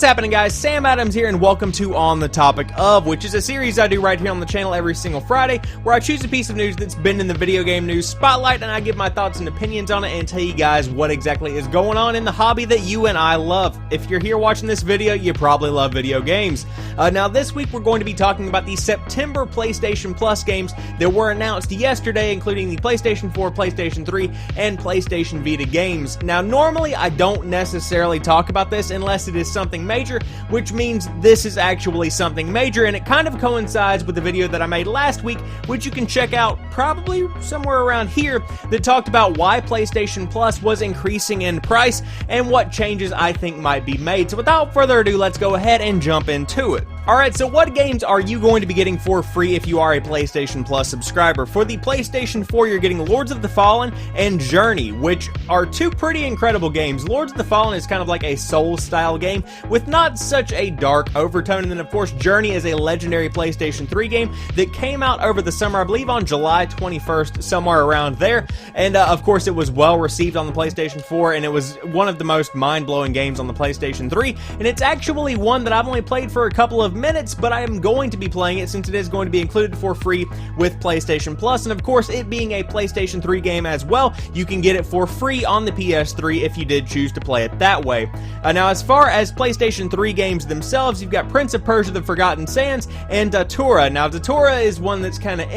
What's happening, guys? Sam Adams here, and welcome to On the Topic Of, which is a series I do right here on the channel every single Friday, where I choose a piece of news that's been in the video game news spotlight, and I give my thoughts and opinions on it and tell you guys what exactly is going on in the hobby that you and I love. If you're here watching this video, you probably love video games. Now, this week we're going to be talking about the September PlayStation Plus games that were announced yesterday, including the PlayStation 4, PlayStation 3, and PlayStation Vita games. Now, normally I don't necessarily talk about this unless it is something major, which means this is actually something major, and it kind of coincides with the video that I made last week, which you can check out probably somewhere around here, that talked about why PlayStation Plus was increasing in price and what changes I think might be made. So without further ado, let's go ahead and jump into it. Alright, so what games are you going to be getting for free if you are a PlayStation Plus subscriber? For the PlayStation 4, you're getting Lords of the Fallen and Journey, which are two pretty incredible games. Lords of the Fallen is kind of like a Souls-style game with not such a dark overtone, and then of course Journey is a legendary PlayStation 3 game that came out over the summer, I believe on July 21st, somewhere around there, and of course it was well received on the PlayStation 4, and it was one of the most mind-blowing games on the PlayStation 3, and it's actually one that I've only played for a couple of minutes, but I am going to be playing it since it is going to be included for free with PlayStation Plus, and of course it being a PlayStation 3 game as well, you can get it for free on the PS3 if you did choose to play it that way. Now, as far as PlayStation 3 games themselves, you've got Prince of Persia: The Forgotten Sands and Datura. Now, Datura is one that's kind of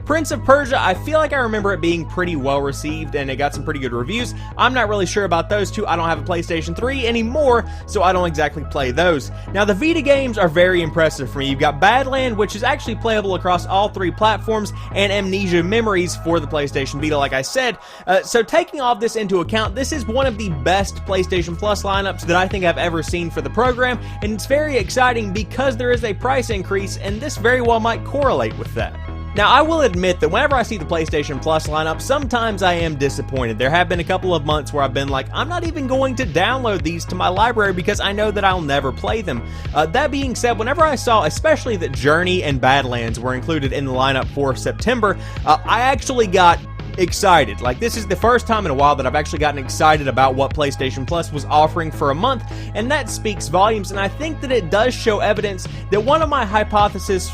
Prince of Persia, I feel like I remember it being pretty well received and it got some pretty good reviews. I'm not really sure about those two. I don't have a PlayStation 3 anymore, so I don't exactly play those. Now, the Vita games are very impressive for me. You've got Badland, which is actually playable across all three platforms, and Amnesia Memories for the PlayStation Vita, like I said. So taking all of this into account, this is one of the best PlayStation Plus lineups that I think I've ever seen for the program, and it's very exciting because there is a price increase, and this very well might correlate with that. Now, I will admit that whenever I see the PlayStation Plus lineup, sometimes I am disappointed. There have been a couple of months where I've been like, I'm not even going to download these to my library because I know that I'll never play them. That being said, whenever I saw, especially that Journey and Badlands were included in the lineup for September, I actually got excited. Like, this is the first time in a while that I've actually gotten excited about what PlayStation Plus was offering for a month, and that speaks volumes, and I think that it does show evidence that one of my hypotheses,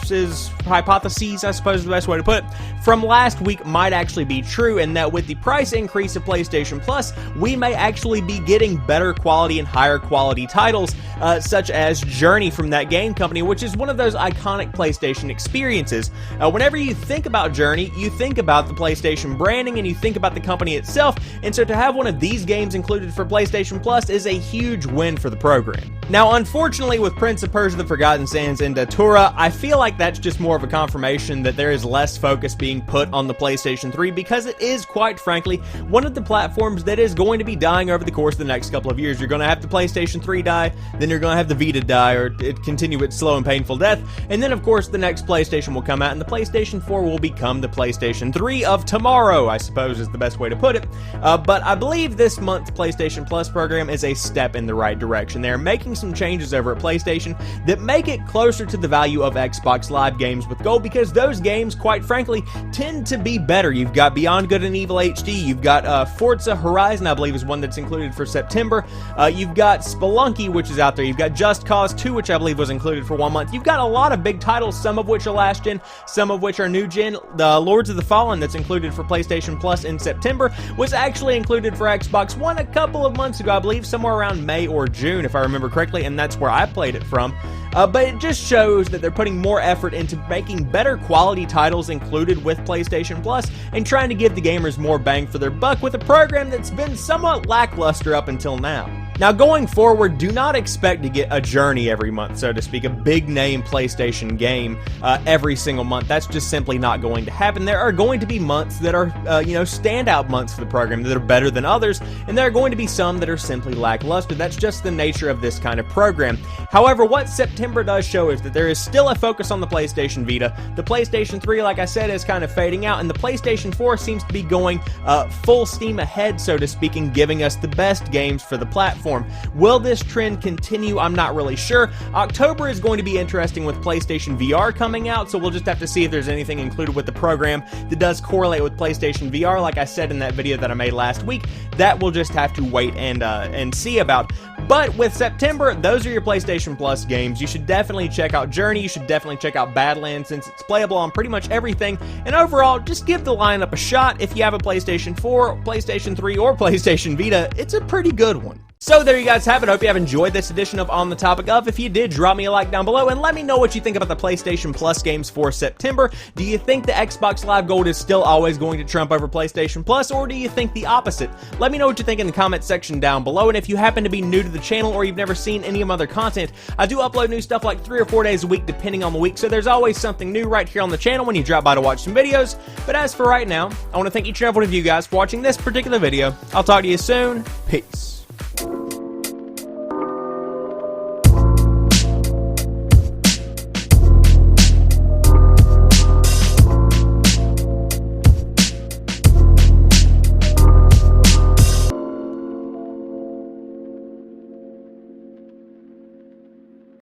I suppose is the best way to put it, from last week might actually be true, and that with the price increase of PlayStation Plus, we may actually be getting better quality and higher quality titles, such as Journey from that game company, which is one of those iconic PlayStation experiences. Whenever you think about Journey, you think about the PlayStation branding, and you think about the company itself, and so to have one of these games included for PlayStation Plus is a huge win for the program. Now, unfortunately, with Prince of Persia: The Forgotten Sands and Datura, I feel like that's just more of a confirmation that there is less focus being put on the PlayStation 3, because it is, quite frankly, one of the platforms that is going to be dying over the course of the next couple of years. You're going to have the PlayStation 3 die, then you're going to have the Vita die, or it continue its slow and painful death, and then of course the next PlayStation will come out, and the PlayStation 4 will become the PlayStation 3 of tomorrow, I suppose is the best way to put it. But I believe this month's PlayStation Plus program is a step in the right direction. They're making some changes over at PlayStation that make it closer to the value of Xbox Live games with Gold, because those games, quite frankly, tend to be better. You've got Beyond Good and Evil HD, you've got Forza Horizon, I believe is one that's included for September, you've got Spelunky, which is out there, you've got Just Cause 2, which I believe was included for 1 month. You've got a lot of big titles, some of which are last gen, some of which are new gen. The Lords of the Fallen that's included for PlayStation Plus in September was actually included for Xbox One a couple of months ago, I believe somewhere around May or June if I remember correctly, and that's where I played it from. But it just shows that they're putting more effort into making better quality titles included with PlayStation Plus and trying to give the gamers more bang for their buck with a program that's been somewhat lackluster up until now. Now, going forward, do not expect to get a Journey every month, so to speak, a big-name PlayStation game every single month. That's just simply not going to happen. There are going to be months that are, standout months for the program that are better than others, and there are going to be some that are simply lackluster. That's just the nature of this kind of program. However, what September does show is that there is still a focus on the PlayStation Vita. The PlayStation 3, like I said, is kind of fading out, and the PlayStation 4 seems to be going full steam ahead, so to speak, and giving us the best games for the platform. platform. Will this trend continue? I'm not really sure. October is going to be interesting with PlayStation VR coming out, so we'll just have to see if there's anything included with the program that does correlate with PlayStation VR. Like I said in that video that I made last week, that we'll just have to wait and see about. But with September, those are your PlayStation Plus games. You should definitely check out Journey. You should definitely check out Badlands since it's playable on pretty much everything. And overall, just give the lineup a shot. If you have a PlayStation 4, PlayStation 3, or PlayStation Vita, it's a pretty good one. So there you guys have it. Hope you have enjoyed this edition of On the Topic Of. If you did, drop me a like down below and let me know what you think about the PlayStation Plus games for September. Do you think the Xbox Live Gold is still always going to trump over PlayStation Plus, or do you think the opposite? Let me know what you think in the comment section down below, and if you happen to be new to the channel or you've never seen any of my other content, I do upload new stuff like 3 or 4 days a week depending on the week, so there's always something new right here on the channel when you drop by to watch some videos. But as for right now, I want to thank each and every one of you guys for watching this particular video. I'll talk to you soon. Peace.